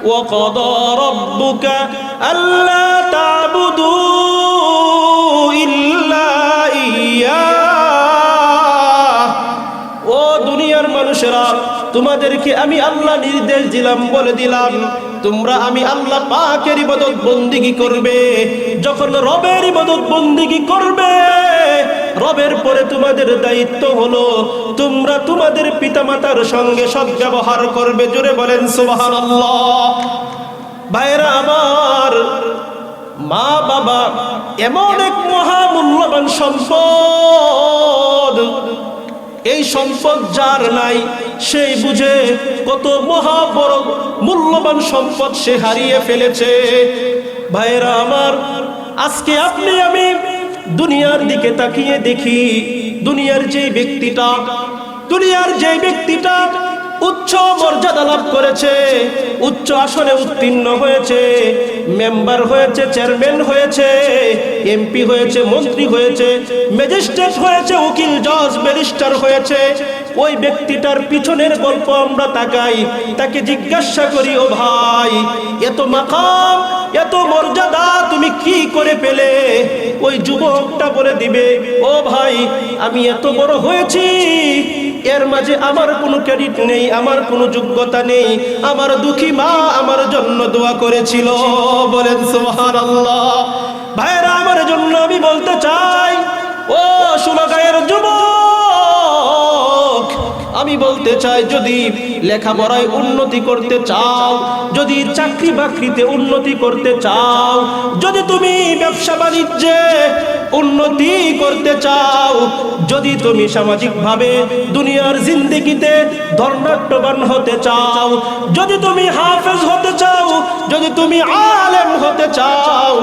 وقضى ربك ألا تعبدوا إلا إياه ও দুনিয়ার মানুষেরা তোমাদেরকে আমি আল্লাহ নির্দেশ দিলাম বলে দিলাম তোমরা আমি আল্লাহ পাকের ইবাদত বন্দেগী করবে যখন রবের ইবাদত বন্দেগী করবে রবের পরে তোমাদের দায়িত্ব হলো তোমরা তোমাদের পিতামাতার সঙ্গে সদ্ব্যবহার করবে জোরে বলেন সুবহানাল্লাহ ভাইরা আমার মা বাবা এমন এক মহামূল্যবান সম্পদ এই সম্পদ যার নাই সেই বুঝে কত মহা বড় মূল্যবান সম্পদ সে হারিয়ে ফেলেছে ভাইরা আমার আজকে আপনি আমি দুনিয়ার দিকে তাকিয়ে দেখি দুনিয়ার যে ব্যক্তিটা উচ্চ মর্যাদা লাভ করেছে উচ্চ আসনে উত্তীর্ণ হয়েছে মেম্বার হয়েছে চেয়ারম্যান হয়েছে এমপি হয়েছে মন্ত্রী হয়েছে ম্যাজিস্ট্রেট হয়েছে উকিল জজ ব্যারিস্টার হয়েছে ওই ব্যক্তিটার পিছনের গল্প আমরা তাকাই তাকে জিজ্ঞাসা করি ও ভাই এত মাকাম এত মর্যাদা তুমি কি করে পেলে ওই যুবকটা বলে দিবে ও ভাই আমি এত বড় হয়েছি এর মাঝে আমার কোনো ক্রেডিট নেই আমার কোনো যোগ্যতা নেই আমার দুঃখী মা আমার জন্য দোয়া করেছিল বলেন সুবহানাল্লাহ ভাইরা আমার জন্য আমি বলতে চাই ও সুলগায়ের যুবক আমি বলতে চাই যদি লেখাপড়ায় উন্নতি করতে চাও যদি চাকরি বাকরিতে উন্নতি করতে চাও যদি তুমি ব্যবসা বাণিজ্যে উন্নতি করতে চাও যদি তুমি সামাজিকভাবে দুনিয়ার জিন্দেগিতে ধর্নাঢ্যবান হতে চাও যদি তুমি হাফেজ হতে চাও যদি তুমি আলেম হতে চাও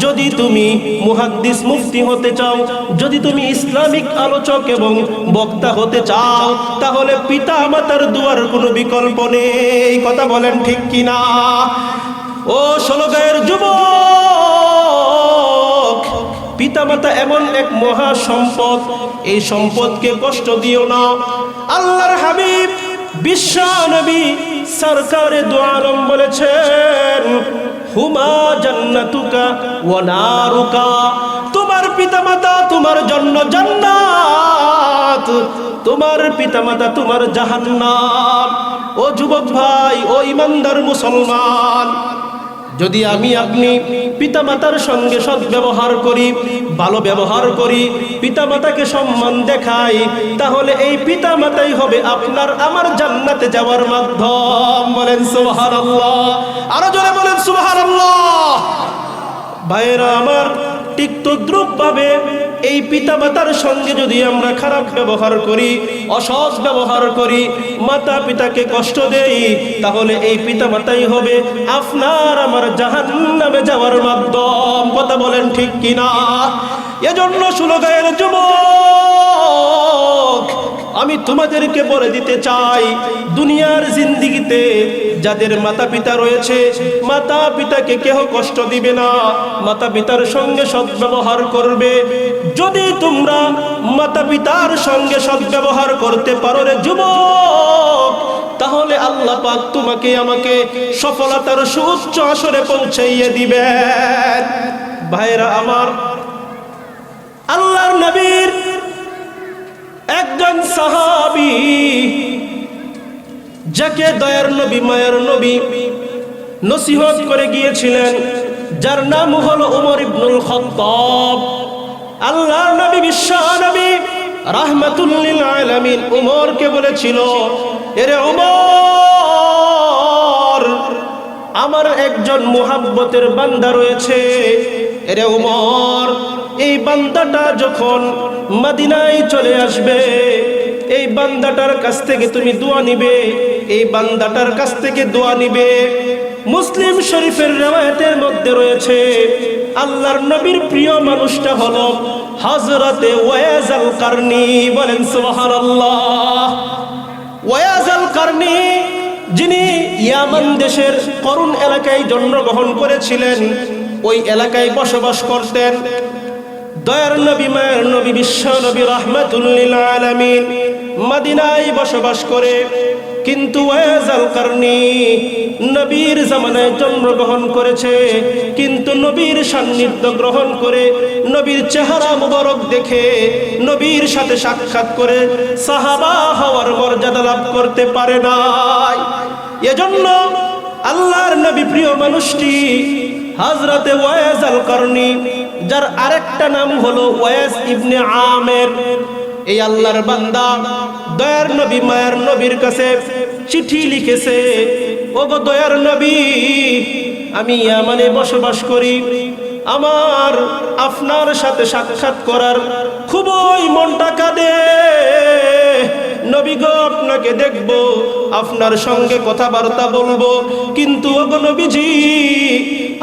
যদি তুমি মুহাদ্দিস মুফতি হতে চাও যদি তুমি ইসলামিক আলোচক এবং বক্তা হতে চাও তাহলে পিতা মাতার দুয়ার কোনো বিকল্প নেই কথা বলেন ঠিক কিনা ও ষোলগায়ের যুবক পিতামাতা এমন এক মহা সম্পদ এই সম্পদকে কষ্ট দিও না আল্লাহর হাবিব বিশ্ব নবী সরকারে দু আলম বলেছেন হুমা জান্নাতুকা ওয়া নারুকা তোমার পিতামাতা তোমার জন্য জান্নাত তোমার পিতামাতা তোমার জাহান্নাম ও যুবক ভাই ও ইমানদার মুসলমান যদি আমি আপনি পিতামাতার সঙ্গে সদ্ব্যবহার করি ভালো ব্যবহার করি পিতামাতাকে সম্মান দেখাই তাহলে এই পিতামাতাই হবে আপনার আমার জান্নাতে যাওয়ার মাধ্যম বলেন সুবহানাল্লাহ আরো জোরে বলেন সুবহানাল্লাহ ভাইরা আমার ঠিক তদ্রুপ ভাবে এই পিতামাতার সঙ্গে যদি আমরা খারাপ ব্যবহার করি অসৎ ব্যবহার করি মাতা পিতাকে কষ্ট দেই তাহলে এই পিতামাতাই হবে আপনার আমার জাহান্নামে যাওয়ার মাধ্যম কথা বলেন ঠিক কিনা এজন্য সুলগায়ের যুবক আমি তোমাদেরকে বলে দিতে চাই দুনিয়ার জিন্দেগিতে যাদের মাতা পিতা রয়েছে মাতা পিতাকে কেহ কষ্ট দিবে না মাতা পিতার সঙ্গে সদ্ব্যবহার করবে যদি তোমরা মাতা পিতার সঙ্গে সদ্ব্যবহার করতে পারো রে যুবক তাহলে আল্লাহ পাক তোমাকে আমাকে সফলতার সুউচ্চ আসরে পৌঁছাইয়ে দিবেন ভাইরা আমার আল্লাহর নবীর একজন সাহাবী যাকে দয়ার নবী মায়ের নবী নসিহত করে গিয়েছিলেন যার নাম হলো ওমর ইবনুল খাত্তাব আল্লাহর নবী বিশ্ব নবী রাহমাতুল লিল আলামিন ওমরকে বলেছিল এরে ওমর আমার একজন মুহাব্বতের বান্দা রয়েছে এরে ওমর এই বান্দাটা যখন মদিনায় চলে আসবে এই বান্দাটার কাছ থেকে তুমি দোয়া নিবে এই বান্দাটার কাছ থেকে দোয়া নিবে মুসলিম শরীফের রওয়ায়াতের মধ্যে রয়েছে আল্লাহর নবীর প্রিয় মানুষটা হলো হযরতে ওয়াইস আল কারনী বলেন সুবহানাল্লাহ ওয়াইস আল কারনী যিনি ইয়ামান দেশের করুন এলাকায় জন্মগ্রহণ করেছিলেন ওই এলাকায় বসবাস করতেন দয়ার নবী মায়ের নবী বিশ্ব নবী রাহমাতুল লিল আলামিন মদিনায় বসবাস করে, কিন্তু ওয়াইস আল কারনী নবীর জামানায় জন্মগ্রহণ করেছে, কিন্তু নবীর সান্নিধ্য গ্রহণ করে নবীর চেহারা মুবারক দেখে নবীর সাথে সাক্ষাৎ করে সাহাবা হওয়ার মর্যাদা লাভ করতে পারে নাই। এজন্য আল্লাহর নবী প্রিয় মানুষটি হযরতে ওয়াইস আল কারনী, যার আরেকটা নাম হলো ওয়াইস ইবনে আমের, এই আল্লাহর বান্দা দয়ার নবী মায়ার নবীর কাছে চিঠি লিখেছে, ওগো দয়ার নবী, আমি ইয়ামানে বসবাস করি, আমার আপনার সাথে সাক্ষাৎ করার খুবই মনটা কাঁদে। নবী গো, আপনাকে দেখব, আপনার সঙ্গে কথাবার্তা বলবো, কিন্তু ওগো নবীজি,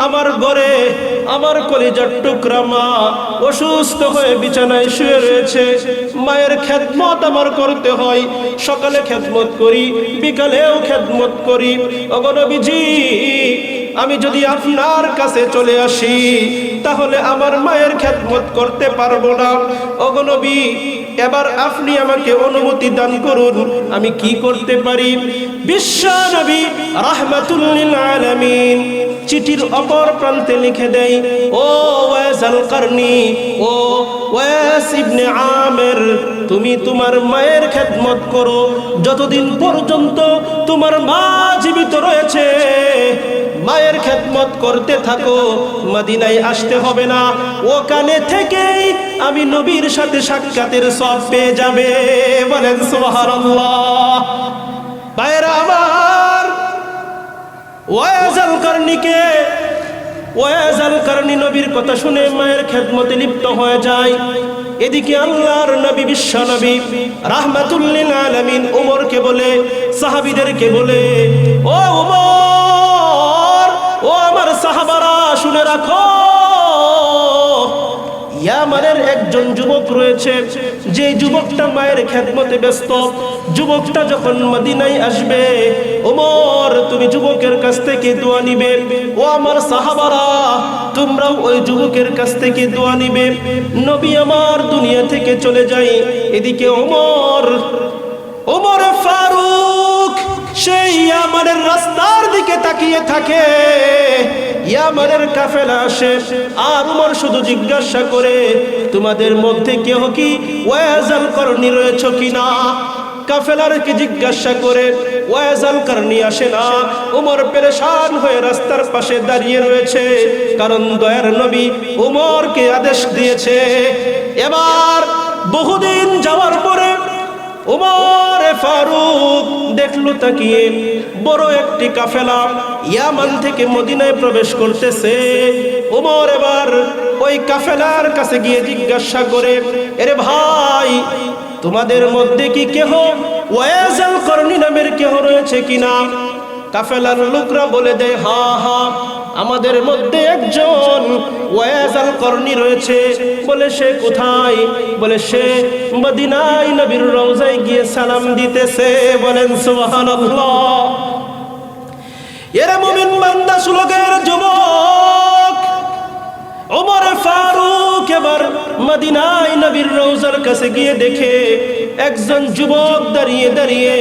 আমার ঘরে আমার কলিজার টুকরা মা অসুস্থ হয়ে বিছানায় শুয়ে রয়েছে, মায়ের খেদমত আমার করতে হয়, সকালে খেদমত করি, বিকালেও খেদমত করি। ওগো নবীজি, আমি যদি আপনার কাছে চলে আসি তাহলে আমার মায়ের খেদমত করতে পারবো না। ওগো নবী, এবার আপনি আমাকে অনুমতি দান করুন, আমি কি করতে পারি? বিশ্ব নবী রাহমাতুল লিল আলামিন চিঠির অপর প্রান্তে লিখে দেয়, ও ওয়াইস আল কারনী, ও ওয়াইস ইবনে আমের, তুমি তোমার মায়ের খেদমত করো, যতদিন পর্যন্ত তোমার মা জীবিত রয়েছে মায়ের খেদমত করতে থাকো, মদিনায় আসতে হবে না, ওখানে থেকেই আমি নবীর সাথে সাক্ষাতের সওয়াব পেয়ে যাবে। বলেন সুবহানাল্লাহ। ভাইরা আমার, ওয়াইস আল কারনী নবীর কথা শুনে মায়ের খেদমতে লিপ্ত হয়ে যায়। এদিকে আল্লাহর নবী বিশ্ব নবী রাহমাতুল লিল আলামিন ওমরকে বলে, সাহাবীদেরকে বলে, ও ওমর, ও আমার সাহাবারা, শুনে রাখো, ইয়ামানের একজন যুবক রয়েছে, যে যুবকটা মায়ের খেদমতে ব্যস্ত, যুবকটা যখন মদিনায় আসবে, ওমর তুমি যুবকের কাছ থেকে দোয়া নিবে, ও আমার সাহাবারা তোমরাও ওই যুবকের কাছ থেকে দোয়া নিবে। নবী আমার দুনিয়া থেকে চলে যায়, এদিকে ওমর ফারুক সেই ইয়ামানের রাস্তার দিকে তাকিয়ে থাকে। ইয়ামানের কাফেলা আসে, আর উমর শুধু জিজ্ঞাসা করে, তোমাদের মধ্যে কেউ কি ওয়াইস আল কারনী রয়েছে কিনা? কাফেলারকে জিজ্ঞাসা করে, ওয়াইস আল কারনী আসে না। উমর পেরেশান হয়ে রাস্তার পাশে দাঁড়িয়ে রয়েছে, কারণ দয়ার নবী উমরকে আদেশ দিয়েছে। এবার বহুদিন যাওয়ার পরে উমর ফারুক দেখলো তাকিয়ে, বড় একটি কাফেলা ইয়ামান থেকে মদিনায় প্রবেশ করতেছে। উমর এবার ওই কাফেলার কাছে গিয়ে জিজ্ঞাসা করে, আরে ভাই, তোমাদের মধ্যে কি কেহ ওয়াইস আল কারনী নামের কেহ রয়েছে কিনা? কাফেলার লোকরা বলে দেয়, হ্যাঁ হ্যাঁ, আমাদের মধ্যে একজন ওয়াইস আল কারনী রয়েছে। বলে সে কোথায়? বলে সে মদিনায় নবীর রওজায় গিয়ে সালাম দিতেছে। বলেন সুবহানাল্লাহ। এরা মুমিন বান্দা সুলগের যুবক ওমর ফারুক এবার মদিনায় নবীর রওজার কাছে গিয়ে দেখে একজন যুবক দাঁড়িয়ে দাঁড়িয়ে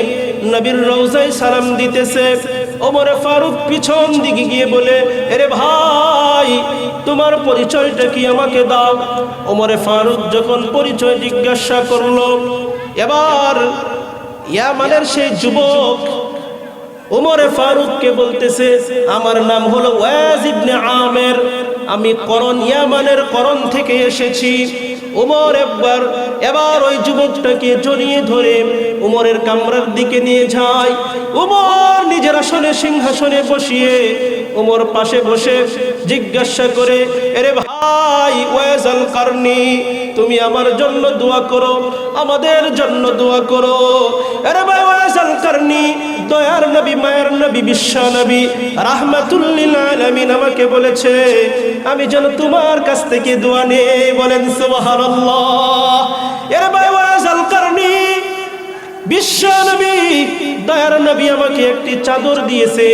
নবীর রওজায় সালাম দিতেছে। ওমর ফারুক পিছন দিকে গিয়ে বলে, আরে ভাই, তোমার পরিচয়টা কি আমাকে দাও। ওমর ফারুক যখন পরিচয় জিজ্ঞাসা করলো, এবার ইয়ামানের সেই যুবক ওমর ফারুককে বলতেছে, আমার নাম হলো ওয়াইস ইবনে আমের, আমি করন ইয়ামানের করন থেকে এসেছি। ওমর এবার ওই যুবকটাকে জড়িয়ে ধরে ওমরের কামরার দিকে নিয়ে যায়। ওমর নিজের আসনে সিংহাসনে বসিয়ে ওমর পাশে বসে জিজ্ঞাসা করে, আরে ভাই ওয়াইস আল কারনী, তুমি আমার জন্য দোয়া করো, আমাদের জন্য দোয়া করো। আরে ভাই ওয়াইস আল কারনী, দয়ার নবী মায়ের নবী বিশ্ব নবী রাহমাতুল লিল আলামিন আমাকে বলেছে আমি যেন তোমার কাছ থেকে দোয়া নেই। বলেন সুবহানাল্লাহ। এর ভাই ওয়াইস আল কারনী, বিশ্ব নবী দয়ার নবী আমাকে একটি চাদর দিয়েছে,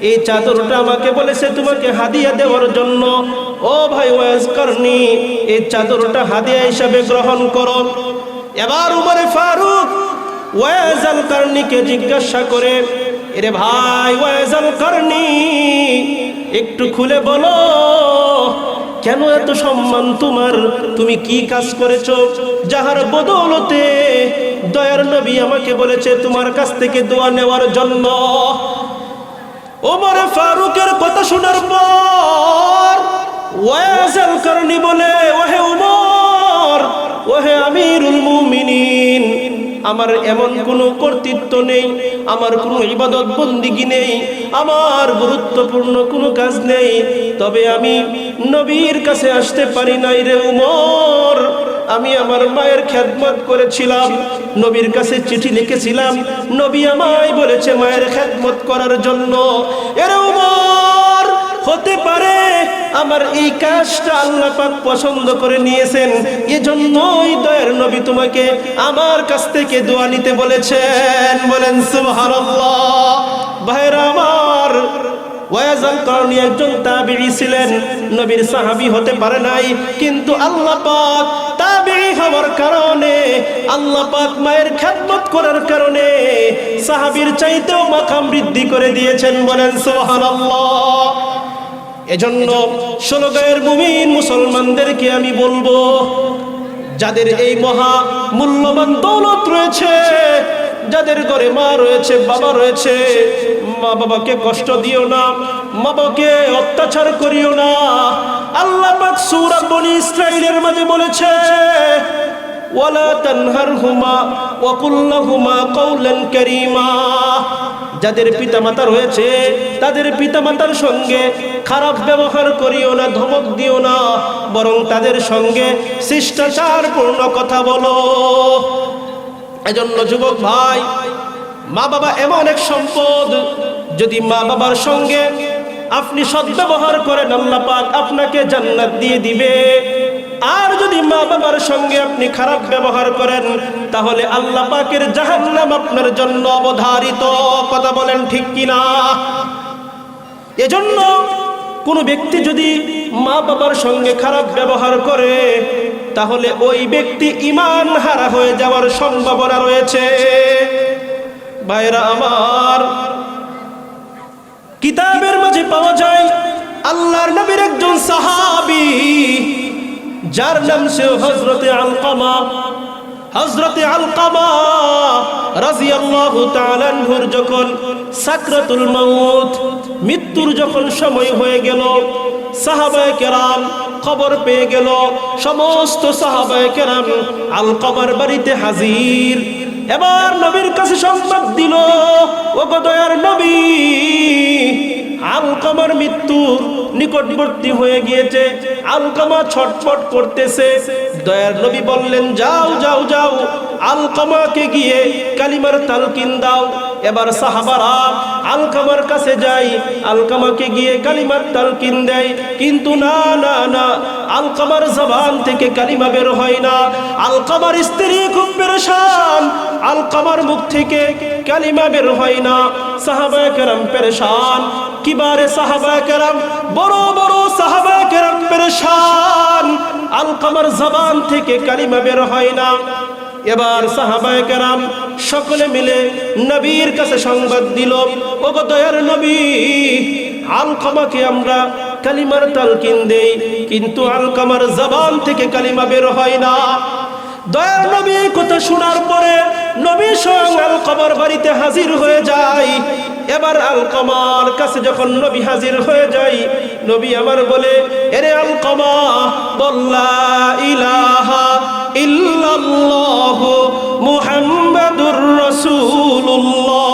এই চাদরটা আমাকে বলেছে তোমাকে হাদিয়া দেওয়ার জন্য। ও ভাই ওয়াইস কারনী, এই চাদরটা হাদিয়া হিসাবে গ্রহণ করো। এবার উমর ফারুক ওয়াইস আল কারনিকে জিজ্ঞাসা করে, এরে ভাই ওয়াইস আল কারনি, একটু খুলে বলো কেন এত সম্মান তোমার? তুমি কি কাজ করেছো যাহার বদৌলতে দয়ার নবী আমাকে বলেছে তোমার কাছ থেকে দোয়া নেওয়ার জন্য? ওমর ফারুকের কথা শোনার পর ওয়াইস আল কারনি বলে, ওহে ওমর, ওহে আমিরুল মুমিনিন, আমার এমন কোনো কর্তৃত্ব নেই, আমার কোনো ইবাদত বন্দিগি নেই, আমার গুরুত্বপূর্ণ কোনো কাজ নেই, তবে আমি নবীর কাছে আসতে পারি নাই রে উমর। আমি আমার মায়ের খেদমত করেছিলাম, নবীর কাছে চিঠি লিখেছিলাম, নবী আমায় বলেছে মায়ের খেদমত করার জন্য। এরে উমর, হতে পারে আমার এই কাজটা আল্লাহ পাক পছন্দ করে নিয়েছেন, এজন্যই দয়ার নবী তোমাকে আমার কাছ থেকে দোয়া নিতে বলেছেন। বলেন সুবহানাল্লাহ। ভাইরা আমার, ওয়াইস আল কারনি একজন তাবিঈ ছিলেন, নবীর সাহাবী হতে পারে নাই, কিন্তু আল্লাহ পাক তাবিঈ হওয়ার কারণে, আল্লাহ পাক মায়ের খেদমত করার কারণে সাহাবীর চাইতেও মাকাম বৃদ্ধি করে দিয়েছেন। বলেন সুবহানাল্লাহ। এজন্য 16 গায়ের মুমিন মুসলমানদেরকে আমি বলবো, যাদের এই মহা মূল্যবান দৌলত রয়েছে, যাদের ঘরে মা রয়েছে, বাবা রয়েছে, মা বাবাকে কষ্ট দিও না, মা বাবাকে অত্যাচার করিও না। আল্লাহ পাক সূরা বনী ইসরাঈলের মাঝে বলেছে, ওয়ালা তানহারহুমা ওয়া কুল লাহুমা কাওলান কারীমা। যাদের পিতামাতা রয়েছে তাদের পিতামাতার সঙ্গে খারাপ ব্যবহার করিও না, ধমক দিও না, বরং তাদের সঙ্গে শিষ্টাচারপূর্ণ কথা বলো। এজন্য যুবক ভাই, মা বাবা এমন এক সম্পদ, যদি মা বাবার সঙ্গে আপনি সদ্ব্যবহার করেন আল্লাহ পাক আপনাকে জান্নাত দিয়ে দিবে। আর যদি মা বাবার সঙ্গে আপনি খারাপ ব্যবহার করেন তাহলে আল্লাহ পাকের জাহান্নাম আপনার জন্য অবধারিত। কথা বলেন ঠিক কিনা? এজন্য কোনো ব্যক্তি যদি মা বাবার সঙ্গে খারাপ ব্যবহার করে তাহলে ওই ব্যক্তি ঈমান হারা হয়ে যাওয়ার সম্ভাবনা রয়েছে। ভাইরা আমার, কিতাবের মাঝে পাওয়া যায় আল্লাহর নবীর একজন সাহাবী, যার নাম ছিল হযরতে আলকামা। হযরতে আলকামা রাদিয়াল্লাহু তাআলা আনহুর যখন সাকরাতুল মাউত, মৃত্যুর যখন সময় হয়ে গেল, সাহাবায়ে কেরাম খবর পেয়ে গেল, সমস্ত সাহাবায়ে কেরাম আলকামার বাড়িতে হাজির। এবার নবীর কাছে সংবাদ দিল, ওগো দয়ার নবী, আলকামার মৃত্যুর নিকটবর্তী হয়ে গিয়েছে, আলকামা ছটফট করতেছে। দয়ার নবী বললেন, যাও যাও যাও, আলকামাকে গিয়ে কালিমার তালকিন দাও। এবার সাহাবারা আলকামার কাছে যায়, আলকামাকে গিয়ে কালিমার তালকিন দেয়, কিন্তু না না না, আলকামার জবান থেকে কালিমা বের হয় না। আলকামার স্ত্রী খুব পেরেশান, আলকামার মুখ থেকে কালিমা বের হয় না। সাহাবায়ে কেরাম পেরেশান, কিবারে সাহাবায়ে কেরাম, বড় বড় সাহাবায়ে কেরাম পেরেশান, আলকামার জবান থেকে কালিমা বের হয় না। এবার সাহাবায়ে কেরাম সকলে মিলে নবীর কাছে সংবাদ দিল, ওগো দয়ার নবী, আলকামাকে আমরা কালিমার তালকিন দেই, কিন্তু আলকামার জবান থেকে কালিমা বের হয় না। দয়ার নবী কথা শোনার পরে নবী স্বয়ং আলকামার বাড়িতে হাজির হয়ে যায়। এবার আলকামার কাছে যখন নবী হাজির হয়ে যায়, নবী আমার বলে, এরে আলকামা, বল্লা ইলাহা ইল্লাল্লাহু মুহাম্মাদুর রাসূলুল্লাহ।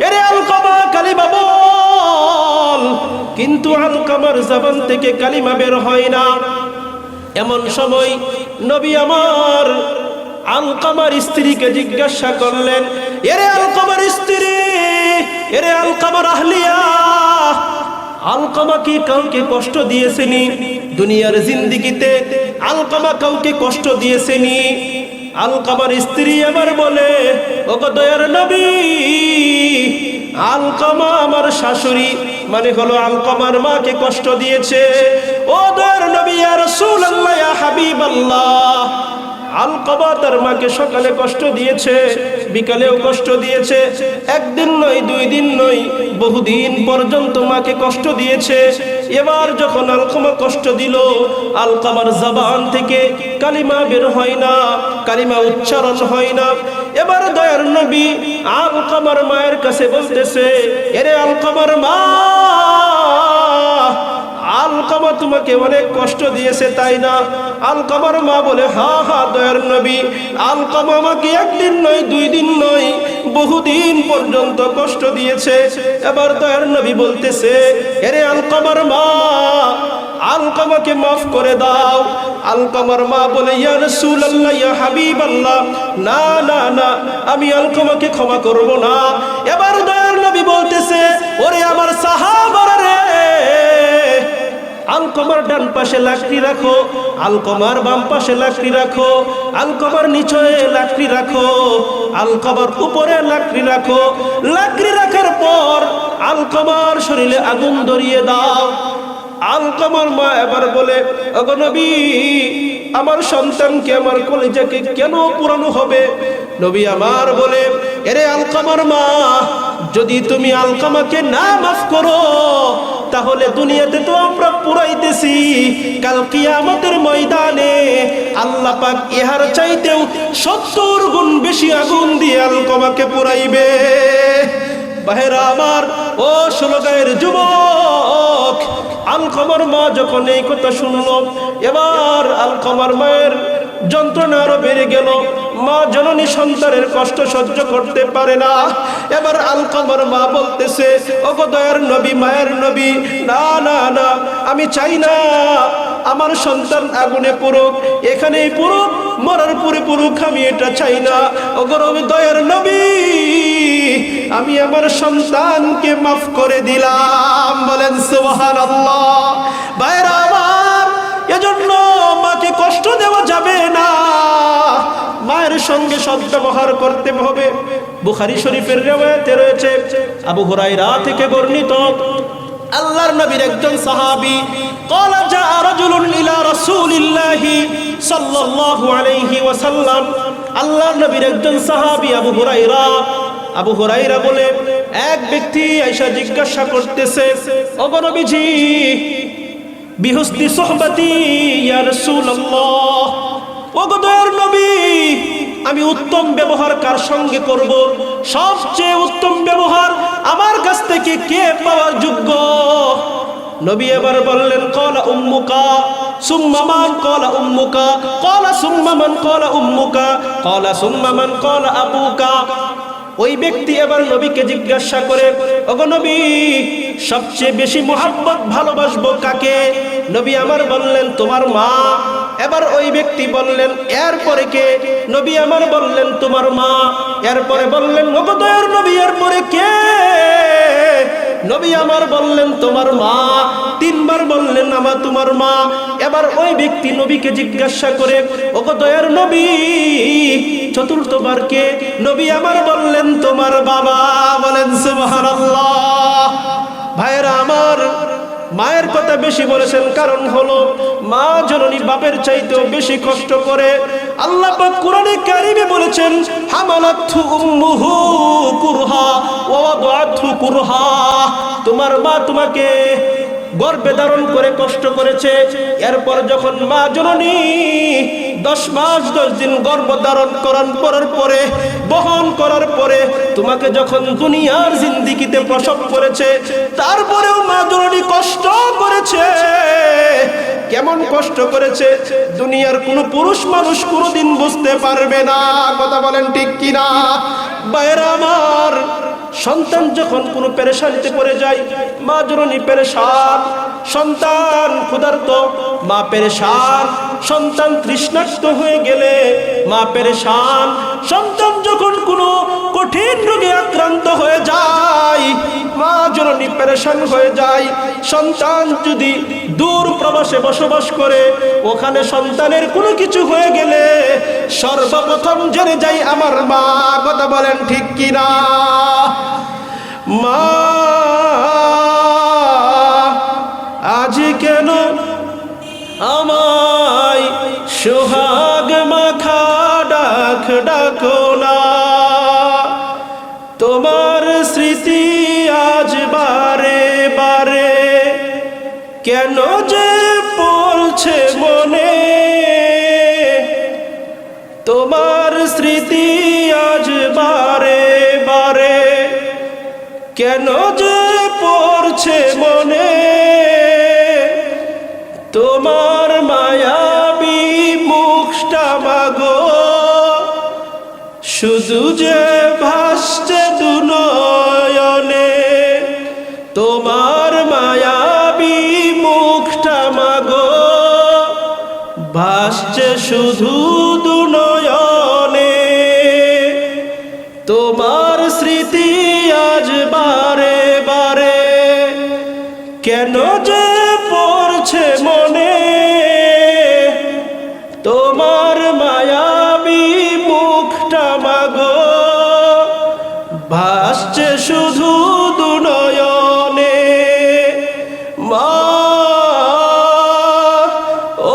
এরে আলকামা, কালিমা বল। কিন্তু আলকামার জবান থেকে কালিমা বের হয় না। এমন সময় নবী আমার আলকামার স্ত্রীকে জিজ্ঞাসা করলেন, এরে আলকামার স্ত্রী, এরে আলকামার আহলিয়া, আলকামা কি কাউকে কষ্ট দিয়েছেনি? দুনিয়ার জিন্দেগিতে আলকামা কাউকে কষ্ট দিয়েছেনি? আলকামার স্ত্রী আমার বলে, ওগো দয়ার নবী, আলকামা আমার শাশুড়ি, মানে হলো আলকামার মাকে কষ্ট দিয়েছে। ও দয়ার নবী, ইয়া রাসূলুল্লাহ, ইয়া হাবিবাল্লাহ, আলকামা তার মাকে সকালে কষ্ট দিয়েছে, বিকালেও কষ্ট দিয়েছে, একদিন নয়, 2 দিন নয়, বহুদিন পর্যন্ত মাকে কষ্ট দিয়েছে। এবার যখন আলকামা কষ্ট দিল, আলকামার জবান থেকে কালিমা বের হয় না, কালিমা উচ্চারণ হয় না। এবার দয়ার নবী আলকামার মায়ের কাছে বলতেছে, এরে আলকামার মা, আলকামা তোমাকে অনেক কষ্ট দিয়েছে তাই না? আলকামার মা বলে, হ্যাঁ হ্যাঁ দয়ার নবী, আলকামা আমাকে 1 দিন নয়, 2 দিন নয়, বহুদিন পর্যন্ত কষ্ট দিয়েছে। এবার দয়ার নবী বলতেছে, এরে আলকামার মা, আলকামাকে মাফ করে দাও। আলকামার মা বলে, ইয়া রাসূলুল্লাহ, ইয়া হাবিবাল্লাহ, না না না, আমি আলকামাকে ক্ষমা করব না। এবার দয়ার নবী বলতেছে, ওরে আমার সাহাবারা রে, আলকামার ডান পাশে লাকড়ি রাখো, আলকামার বাম পাশে লাকড়ি রাখো, আলকামার নিচে লাকড়ি রাখো, আলকামার উপরে লাকড়ি রাখো। লাকড়ি রাখার পর আলকামার শরীরে আগুন ধরিয়ে দাও। আলকামার মা এবার বলে, ওগো নবী, আমার সন্তানকে, আমার কলিজাকে কেন পোড়ানো হবে? নবী আমার বলে, এরে আলকামার মা, যদি তুমি আলকামাকে না মাফ করো, তাহলে দুনিয়াতে তো আমরা পুরাইতেছি, কাল কিয়ামতের ময়দানে আল্লাহ পাক ইহার চাইতেও 70 গুণ বেশি আগুন দিয়ে আলকামাকে পুরাইবে। ভাইরা আমার, ও 16 গায়ের যুবক, আলকামার মা যখন এই কথা শুনলো, এবার আলকামার মায়ের যন্ত্রণা আরো বেড়ে গেল। মা জননী সন্তানের কষ্ট সহ্য করতে পারে না। এবার আলকামার মা বলতেছে, ওগো দয়ার নবী, মায়ের নবী, না না না, আমি চাই না আমার সন্তান আগুনে পুরুক, এখানেই পুরুক, মরার পরে পুরুক, আমি এটা চাই না। ওগো দয়ার নবী, আমি আমার সন্তানকে মাফ করে দিলাম। বলেন সুবহানাল্লাহ। ভাইরা আমার, এজন্য মাকে কষ্ট দেওয়া যাবে না, মায়ের সঙ্গে সদ্ব্যবহার করতে হবে। বুখারী শরীফের riwayate রয়েছে, আবু হুরায়রা থেকে বর্ণিত, আল্লাহর নবীর একজন সাহাবী, ক্বালা জাআ রাজুলুন ইলা রাসূলিল্লাহি সাল্লাল্লাহু আলাইহি ওয়াসাল্লাম, আল্লাহর নবীর একজন সাহাবী আবু হুরায়রা বলে, এক ব্যক্তি আয়েশা জিজ্ঞাসা করতেছে, ওগো নবীজি, বিহুসনি সুহবতি ইয়া রাসূলুল্লাহ, ওগো দয়ার নবী, আমি উত্তম ব্যবহার কার সঙ্গে করব? সবচেয়ে উত্তম ব্যবহার আমার কাছ থেকে কে পাওয়ার যোগ্য? নবী এবার বললেন, ক্বালা উম্মুকা, সুম্মা মান? ক্বালা উম্মুকা। ক্বালা সুম্মা মান? ক্বালা উম্মুকা। ক্বালা সুম্মা মান? ক্বালা আবুকা। ওই ব্যক্তি এবার নবীকে জিজ্ঞাসা করে, ওগো নবী, সবচেয়ে বেশি মোহাব্বত ভালোবাসবো কাকে? নবী আমার বললেন, তোমার মা। এবার ওই ব্যক্তি বললেন, এরপরে কে? নবী আমার বললেন, তোমার মা। এরপরে বললেন, ওগো দয়ার নবী, এরপরে কে? নবী আমার বললেন, তোমার মা। 3 বার বললেন, আমার তোমার মা। এবার ওই ব্যক্তি নবীকে জিজ্ঞাসা করে, ওগো দয়ার নবী, 4র্থবার কে? নবী আমার বললেন, তোমার বাবা। বলেন সুবহানাল্লাহ। ভাইরা আমার, মায়ের কথা বেশি বলেছেন, কারণ হলো মা জননী বাপের চাইতেও বেশি কষ্ট করে। আল্লাহ পাক কোরআনে কারিমে বলেছেন, হামালাতহু উম্মুহু কুরহা ওয়া ওয়াদাতহু কুরহা, তোমার মা তোমাকে গর্ভে ধারণ করে কষ্ট করেছে। এরপর যখন মা জননী 10 মাস 10 দিন গর্ভ ধারণ করার পরে, বহন করার পরে, তোমাকে যখন দুনিয়ার জিন্দেগিতে প্রসব করেছে, তারপরেও মা জননী কষ্ট করেছে। কেমন কষ্ট করেছে দুনিয়ার কোন পুরুষ মানুষ কোনোদিন বুঝতে পারবে না। কথা বলেন ঠিক কিনা? ভাইরা আমার, সন্তান যখন কোনো পেরেশানিতে পড়ে যায়, মা জননী পেরেশান, সন্তান ক্ষুধার্ত, মা পেরেশান, সন্তান তৃষ্ণার্ত হয়ে গেলে মা পেরেশান, সন্তান যখন কোনো কঠিন রোগে আক্রান্ত হয়ে যায়, মা জননী পেরেশান হয়ে যায়। সন্তান যদি দূর প্রবাসে বসবাস করে, ওখানে সন্তানের কোনো কিছু হয়ে গেলে সর্বপ্রথম জেনে যায় আমার মা। কথা বলেন ঠিক কিনা? মা আজ কেন আমায় সোহাগ মাখা ডাক ডাকো না। তোমার স্মৃতি আজ বারে বারে কেন যে পড়ছে মনে, তোমার স্মৃতি আজ বারে বারে কেন যে পড়ছে মনে, তোমার মায়াবী মুখটা মাগো শুধু যে ভাসছে দুনয়নে, তোমার মায়াবী মুখটা মাগো ভাসছে শুধু দুনয়নে, তোমার স্মৃতি আজ বারে বারে কেন যে পড়ছে মনে, তোমার মায়াবী মুখটা মাগো ভাসছে শুধু দুনয়নে। মা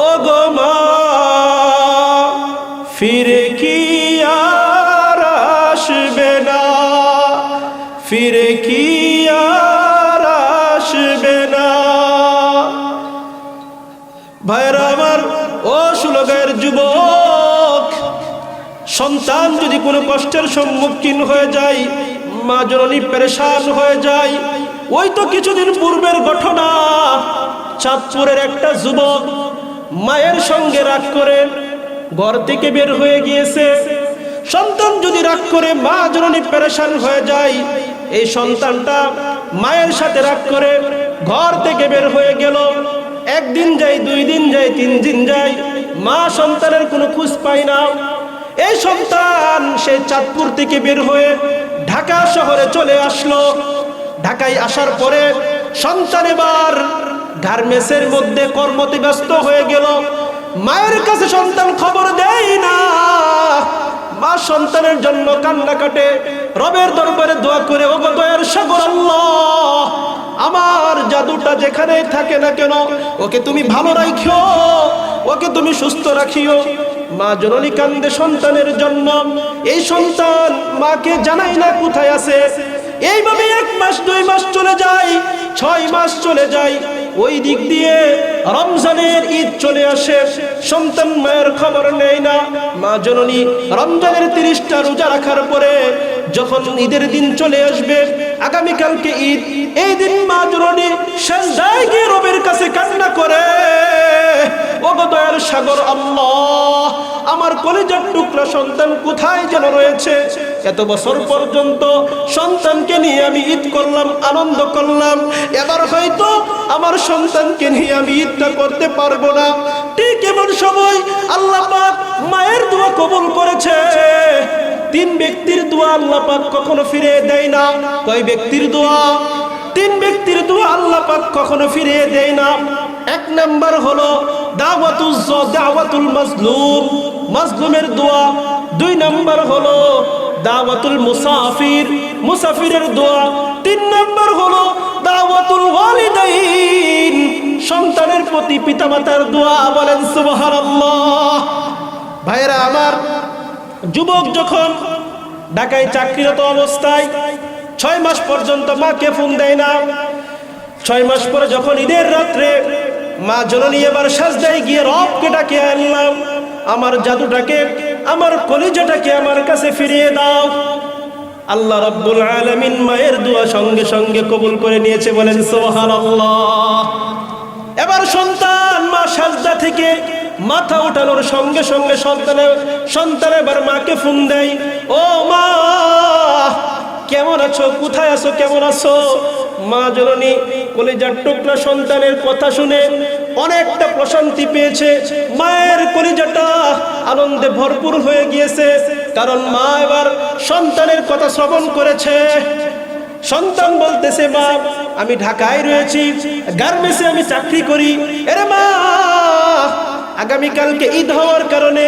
ও গো মা ফিরে কি আর আসবে না, ফিরে কি আর আসবে না। ভাইরা আমার, ও সুলগায়ের যুবক, সন্তান যদি কোনো কষ্টের সম্মুখীন হয়ে যায়, মা জননী পেরেশান হয়ে যায়। ওই তো কিছুদিন পূর্বের ঘটনা, চাঁদপুরের একটা যুবক মায়ের সঙ্গে রাগ করে ঘর থেকে বের হয়ে গিয়েছে। সন্তান যদি রাগ করে মা জননী পেরেশান হয়ে যায়, এই সন্তানটা মায়ের সাথে রাগ করে ঘর থেকে বের হয়ে গেল। একদিন যায়, 2 দিন যায়, 3 দিন যায়, মা সন্তানের কোনো খোঁজ পায় না। এই সন্তান সেই চাঁদপুর থেকে বের হয়ে ঢাকা শহরে চলে আসলো। ঢাকায় আসার পরে সন্তান এবার গার্মেন্টসের মধ্যে কর্মতে ব্যস্ত হয়ে গেল। মায়ের কাছে সন্তান খবর দেয় না। মা সন্তানের জন্য কান্না কাটে, রবের দরবারে দোয়া করে, ও গো দয়ার সাগর আল্লাহ, আমার জাদুটা যেখানেই থাকে না কেন ওকে তুমি ভালো রাখিও, ওকে তুমি সুস্থ রাখিও। মা জননী কান্দে সন্তানের জন্য। এই সন্তান মাকে জানাই না কোথায় আছে। এইভাবে 1 মাস 2 মাস চলে যায়, 6 মাস চলে যায়। ওই দিক দিয়ে রমজানের ঈদ চলে আসে, সন্তান মায়ের খবর নেয় না। মা জননী রমজানের 30টা রোজা রাখার পরে যখন ঈদের দিন চলে আসবে, আগামীকালকে ঈদ, এই দিন মা জননী সেজদায় গিয়ে রবের কাছে কান্না করে, ও গো দয়ার সাগর আল্লাহ, আমার কলিজার টুকরা সন্তান কোথায় যেন রয়েছে। এত বছর পর্যন্ত সন্তানকে নিয়ে আমি ঈদ করলাম, আনন্দ করলাম, এবার হয়তো আমার সন্তানকে নিয়ে আমি ঈদটা করতে পারবো না। ঠিক এমন সময় আল্লাহ পাক মায়ের দোয়া কবুল করেছে। 3 ব্যক্তির দোয়া আল্লাহ পাক কখনো ফিরে দেয় না। কয় ব্যক্তির দোয়া? 3 ব্যক্তির দোয়া আল্লাহ পাক কখনো ফিরে দেয় না। 1 নাম্বার হলো দাওয়াতুল মাজলুম, মাজলুমের দোয়া। 2 নাম্বার হলো দাওয়াতুল মুসাফির, মুসাফিরের দোয়া। 3 নাম্বার হলো দাওয়াতুল ওয়ালিদাইন, সন্তানের প্রতি পিতামাতার দোয়া। বলেন সুবহানাল্লাহ। ভাইরা আমার, যুবক যখন ঢাকায় চাকরিরত অবস্থায় 6 মাস পর্যন্ত মাকে ফোন দেয় না। 6 মাস পরে যখন ঈদের রাত্রে মা জননী এবার সাজদায় গিয়ে রবকে ডাকে, আল্লাহ আমার জাদুটাকে, আমার কলিজাটাকে আমার কাছে ফিরিয়ে দাও। আল্লাহ রাব্বুল আলামিন মায়ের দোয়া সঙ্গে সঙ্গে কবুল করে নিয়েছে। বলেন সুবহানাল্লাহ। এবার সন্তান মা সাজদা থেকে মাথা উঠানোর সঙ্গে সঙ্গে সন্তান এবার মাকে ফোন দেয়, ও মা কেমন আছো, কোথায় আছো, কেমন আছো? মা জননী কলিজার টুকরা সন্তানের কথা শুনে অনেকটা প্রশান্তি পেয়েছে। মায়ের কলিজাটা আনন্দে ভরপুর হয়ে গিয়েছে, কারণ মা এবার সন্তানের কথা শ্রবণ করেছে। সন্তান বলতেছে, মা আমি ঢাকায় রয়েছি, গার্মেন্টসে আমি চাকরি করি। এরে মা, আগামীকালকে ঈদ হওয়ার কারণে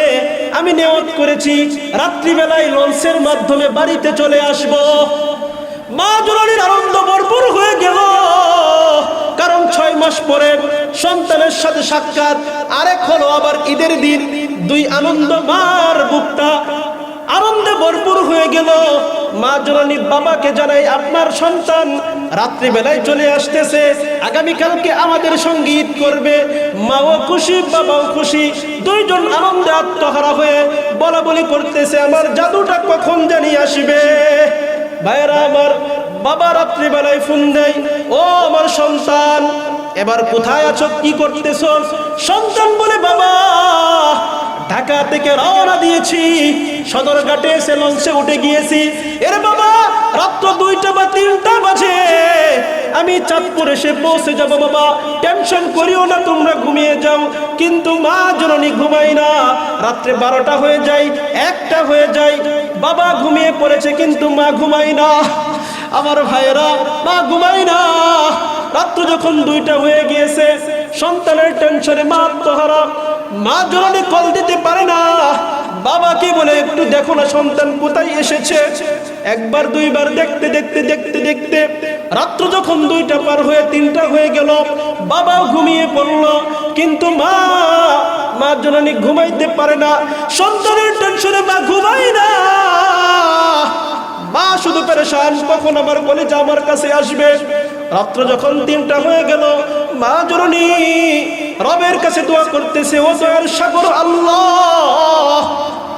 আমি নিয়ত করেছি রাত্রিবেলায় লঞ্চের মাধ্যমে বাড়িতে চলে আসব। মা জননীর আনন্দ ভরপুর হয়ে গেল, কারণ 6 মাস পরে সন্তানের সাথে সাক্ষাৎ। আরেক হলো আবার ঈদের দিন, 2 আনন্দ। মার বুকটা আনন্দে ভরপুর হয়ে গেল। মা জননী বাবাকে জানাই, আপনার সন্তান রাত্রিবেলায় চলে আসতেছে, আগামীকালকে আমাদের সঙ্গে ঈদ করবে। মাও খুশি, বাবাও খুশি, দুইজন আনন্দে আত্মহারা হয়ে বলা বলি করতেছে, আমার জাদুটা কখন জানি আসবে। ভাইরা আমার, বাবা রাত্রিবেলায় ফোন দেয়, ও আমার সন্তান, এবার কোথায় আছো, কি করতেছো? সন্তান বলে, বাবা ঢাকা থেকে রওনা দিয়েছি, সদরঘাটে এসে লঞ্চে উঠে গিয়েছি। এর বাবা রাত্র 2টা বা 3টা বাজে, আমি চাঁদপুর এসে পৌঁছে যাব। বাবা টেনশন করিও না, তোমরা ঘুমিয়ে যাও। কিন্তু মা জননী ঘুমাই না, রাত্রে 12টা হয়ে যায়, 1টা হয়ে যায়, বাবা ঘুমিয়ে পড়েছে কিন্তু মা ঘুমাই না। আমার ভাইয়েরা, মা ঘুমাই না। রাত্র যখন 2টা হয়ে গিয়েছে, সন্তানের টেনশনে মা আত্মহারা, মা জননী কল দিতে পারে না। বাবাকে বলে, একটু দেখো না সন্তান কোথায় এসেছে। একবার দুইবার দেখতে দেখতে দেখতে দেখতে রাত্র যখন 2টা পার হয়ে 3টা হয়ে গেল, বাবাও ঘুমিয়ে পড়ল, কিন্তু মা জননী ঘুমাইতে পারে না। সন্তানের টেনশনে মা ঘুমাই না। মা শুধু পেরেশান, কখন আমার কলিজা আমার কাছে আসবে। রাত্র যখন 3টা হয়ে গেল, মা জননী রবের কাছে দোয়া করতেছে, ও দয়ার সাগর আল্লাহ,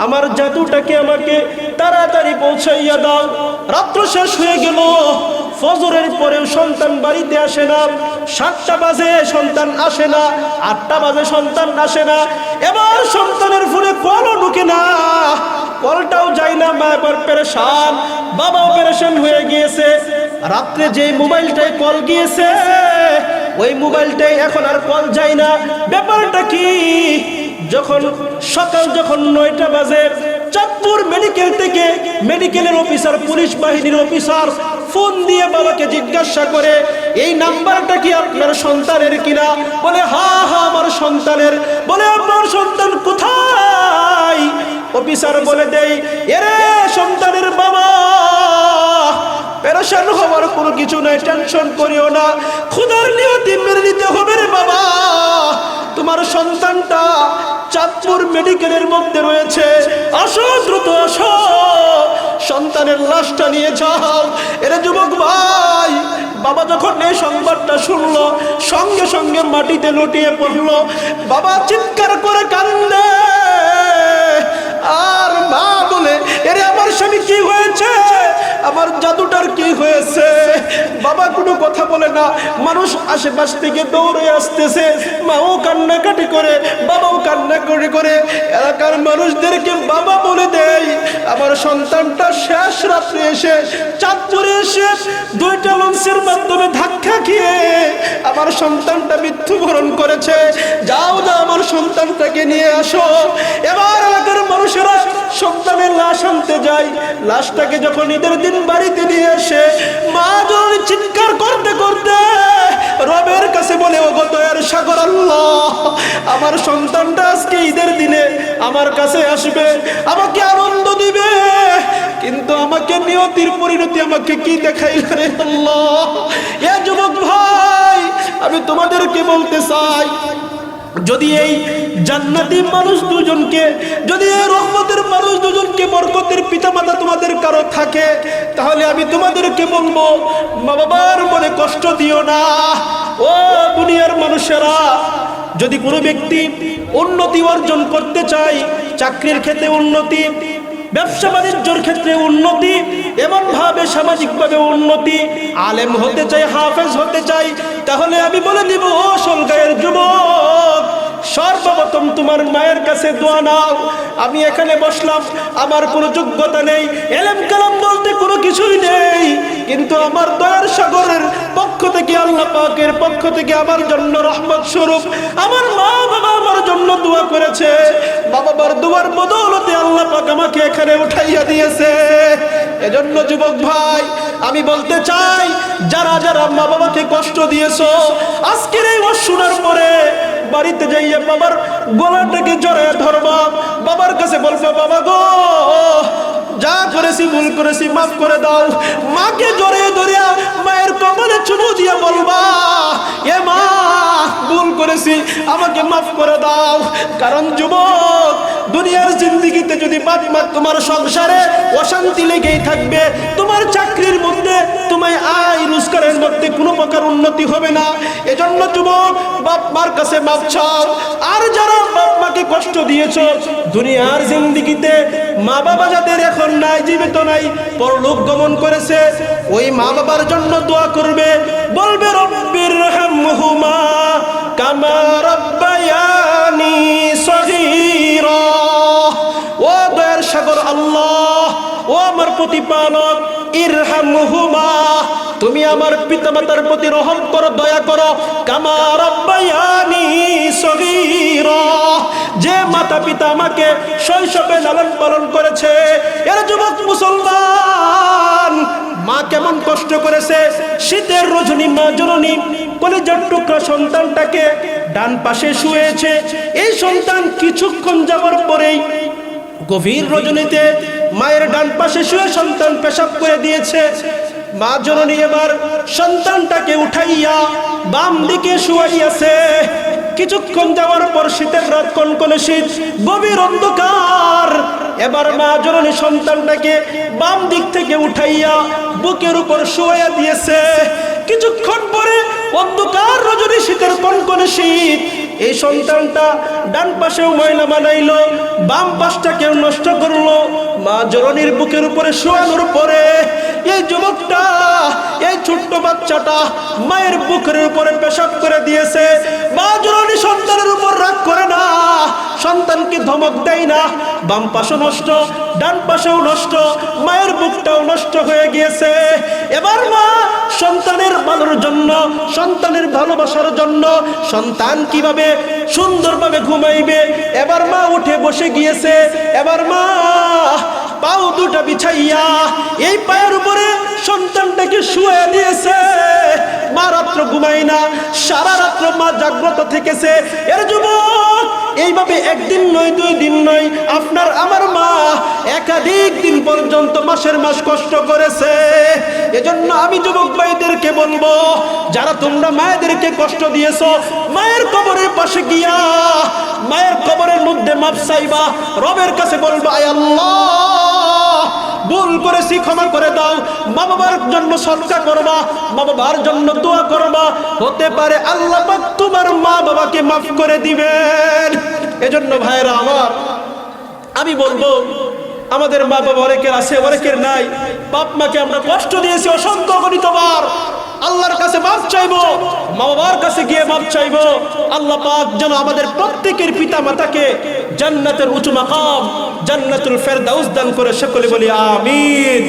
আমার জাদুটাকে আমাকে তাড়াতাড়ি পৌঁছাইয়া দাও। রাত্র শেষ হয়ে গেল, ফজরের পরেও সন্তান বাড়িতে আসে না। 7টা বাজে সন্তান আসে না, 8টা বাজে সন্তান আসে না। এবার সন্তানের ফোনে কলও ঢুকে না, কলটাও যায় না। মা এবার পেরেশান, বাবাও পেরেশান হয়ে গিয়েছে। রাত্রে যে মোবাইলটায় কল গিয়েছে, ওই মোবাইলটাই এখন আর কল যায় না। ব্যাপারটা কি? সকাল যখন 9টা বাজে, চাঁদপুর মেডিকেল থেকে মেডিকেলের অফিসার, পুলিশ বাহিনীর অফিসার ফোন দিয়ে বাবাকে জিজ্ঞাসা করে, এই নাম্বারটা কি আপনার সন্তানের কিনা? বলে, হ্যাঁ হ্যাঁ আমার সন্তানের। বলে, আপনার সন্তান কোথায়? অফিসার বলে দেয়, এরে সন্তানের বাবা, পেরেশান হওয়ার কোনো কিছু নাই, টেনশন করিও না, খোদার নিয়তি মেনে নিতে হবে রে বাবা। তোমার সন্তানটা চাঁদপুর মেডিকেলের মধ্যে রয়েছে, আসো দ্রুত আসো, সন্তানের লাশটা নিয়ে যাও। এরে যুবক ভাই, বাবা যখন এই সংবাদটা শুনলো, সঙ্গে সঙ্গে মাটিতে লুটিয়ে পড়লো। বাবা চিৎকার করে কান্দে, আর মা বলে, এরে আমার স্বামী কি হয়েছে, আমার জাদুটার কি হয়েছে? বাবা কোনো কথা বলে না। মানুষ আশেপাশ থেকে দৌড়ে আসতেছে, মাও কান্নাকাটি করে, বাবাও কান্নাকাটি করে। এলাকার মানুষদেরকে বাবা বলে দেয়, আমার সন্তানটা শেষ রাত্রে এসে চাঁদপুরে এসে 2টা লঞ্চের মাধ্যমে ধাক্কা খেয়ে আমার সন্তানটা মৃত্যুবরণ করেছে। যাও যাও, আমার সন্তানটাকে নিয়ে আসো। এবার এলাকার মানুষেরা সন্তানের লাশ আনতে যায়। লাশটাকে যখন ঈদের দিন বাড়িতে নিয়ে আসে, মা জননী চিৎকার করতে করতে রবের কাছে বলে, ও গো দয়ার সাগর আল্লাহ, আমার সন্তানটা আজকে ঈদের দিনে আমার কাছে আসবে, আমাকে আনন্দ দিবে, কিন্তু আমাকে নিয়তির পরিণতি আমাকে কি দেখাইল রে আল্লাহ। এ যুবক ভাই, আমি তোমাদেরকে বলতে চাই, যদি এই জান্নাতি মানুষ দুজনকে, যদি এই রহমতের মানুষ দুজনকে, বরকতের পিতামাতা তোমাদের কারো থাকে, তাহলে আমি তোমাদেরকে বলবো, মা বাবার মনে কষ্ট দিও না। ও দুনিয়ার মানুষেরা, যদি কোনো ব্যক্তি উন্নতি অর্জন করতে চায়, চাকরির ক্ষেত্রে উন্নতি, ব্যবসা বাণিজ্যের ক্ষেত্রে উন্নতি, এমন ভাবে সামাজিকভাবে উন্নতি, আলেম হতে চাই, হাফেজ হতে চাই, তাহলে আমি বলে দিব, ও সলগায়ের যুবক, সর্বপ্রথম তোমার মায়ের কাছে দোয়া নাও। আমি এখানে বসলাম, আমার কোনো যোগ্যতা নেই, এলেম কালাম বলতে কোনো কিছুই নেই, কিন্তু আমার দয়ার সাগরের পক্ষ থেকে, আল্লাহ পাকের পক্ষ থেকে আমার জন্য রহমত স্বরূপ আমার মা বাবা আমার জন্য দোয়া করেছে। মা বাবার দোয়ার বদৌলতে আল্লাহ পাক আমাকে এখানে উঠাইয়া দিয়েছে। এজন্য যুবক ভাই, আমি বলতে চাই, যারা যারা মা বাবাকে কষ্ট দিয়েছো, আজকের এই ওয়াজ শোনার পরে বাড়িতে যাইয়া বাবার গলাটাকে জড়ায় ধরবা, বাবার কাছে বলবা, বাবা গো, যা করেছি ভুল করেছি, মাফ করে দাও। মাকে জড়িয়ে ধরিয়া মায়ের কপালে চুমু দিয়া বলবা, এ মা, ভুল করেছি, আমাকে মাফ করে দাও। কারণ যুবক, দুনিয়ার জিন্দেগিতে যদি বাপ মা তোমার সংসারে অশান্তি লেগেই থাকবে, তোমার চাকরির মধ্যে, তোমার আয় রোজগারের মধ্যে কোনো প্রকার উন্নতি হবে না। এজন্য যুবক, বাপ মার কাছে মাফ চাও। আর যারা বাপ মাকে কষ্ট দিয়েছো দুনিয়ার জিন্দেগিতে, মা বাবা যাদের এখন নাই, জীবিত নাই, পরলোক গমন করেছে, ওই মা বাবার জন্য দোয়া করবে, বলবে রব্বির হামহুমা কামা রাব্বায়ানি সগীরা। ও দয়ার সাগর আল্লাহ, ও আমার প্রতিপালক, ইরহামহুমা, তুমি আমার পিতামাতার প্রতি রহম করো, দয়া করো, কামা রাব্বায়ানি সগীরা, যে মাতা পিতা আমাকে শৈশবে লালন পালন করেছে। এর যুবক মুসলমান, মা কেমন কষ্ট করেছে। শীতের রজনী মা জননী কলিজার টুকরা সন্তানটাকে ডান পাশে শুয়েছে। এই সন্তান কিছুক্ষণ যাওয়ার পরেই গভীর রজনীতে মায়ের ডান পাশে শুয়ে সন্তান পেশাব করে দিয়েছে। মা জননী এবার সন্তানটাকে উঠাইয়া বাম দিকে শুয়াইয়াছে। কিছুক্ষণ যাওয়ার পর শীতের রাত, কনকনে শীত, গভীর অন্ধকার। এবার মা জননী সন্তানটাকে বাম দিক থেকে উঠাইয়া বুকের উপর শুয়াইয়া দিয়েছে। কিছুক্ষণ পরে অন্ধকার রজনী, শীতের কনকনে শীত, এই সন্তানটা ডান পাশেও ময়লা বানাইলো, বাম পাশটাকেও নষ্ট করলো। মা জননীর বুকের উপরে শোয়ানোর পরে এই যুবকটা, এই ছোট্ট বাচ্চাটা মায়ের বুকের উপরে পেশাব করে দিয়েছে। মা জননী সন্তানের উপর রাগ করে না, সন্তানকে ধমক দেয় না। বাম পাশও নষ্ট, ডান পাশেও নষ্ট, মায়ের বুকটাও নষ্ট হয়ে গিয়েছে। এবার মা সন্তানের ভালোর জন্য, সন্তানের ভালোবাসার জন্য, সন্তান কিভাবে সুন্দরভাবে ঘুমাইবে, এবার মা উঠে বসে গিয়েছে। এবার মা পাও দুটা বিছাইয়া এই পায়ের উপরে সন্তানটাকে শুয়ে দিয়েছে। মা রাত্র ঘুমাই না, সারা রাত্র মা জাগ্রত থেকেছে। এর যুবক, এইভাবে একদিন নয়, 2 দিন নয়, আপনার আমার মা একাধিক দিন পর্যন্ত মাসের মাস কষ্ট করেছে। এজন্য আমি যুবক ভাইদেরকে বলবো, যারা তোমরা মায়েদেরকে কষ্ট দিয়েছো, মায়ের কবরের পাশে গিয়া মায়ের কবরের মধ্যে মাপ চাইবা, রবের কাছে বলবা, আয় আল্লাহ, ভুল করেছি, ক্ষমা করে দাও। মা বাবার জন্য সদকা করবা, মা বাবার জন্য দোয়া করবা, হতে পারে আল্লাহ পাক তোমার মা বাবাকে মাফ করে দিবেন। এজন্য ভাইরা আমার, আমি বলবো, আমাদের মা বাবা অনেকের আছে, অনেকের নাই। বাপ মাকে আমরা কষ্ট দিয়েছি অসংখ্য গণিতবার। আল্লাহর কাছে মাফ চাইবো, মা বাবার কাছে গিয়ে মাফ চাইবো। আল্লাহ পাক যেন আমাদের প্রত্যেকের পিতা মাতাকে জান্নাতের উঁচু মাকাম, জান্নাতুল ফেরদাউস দান করে, সকলে বলি আমিন।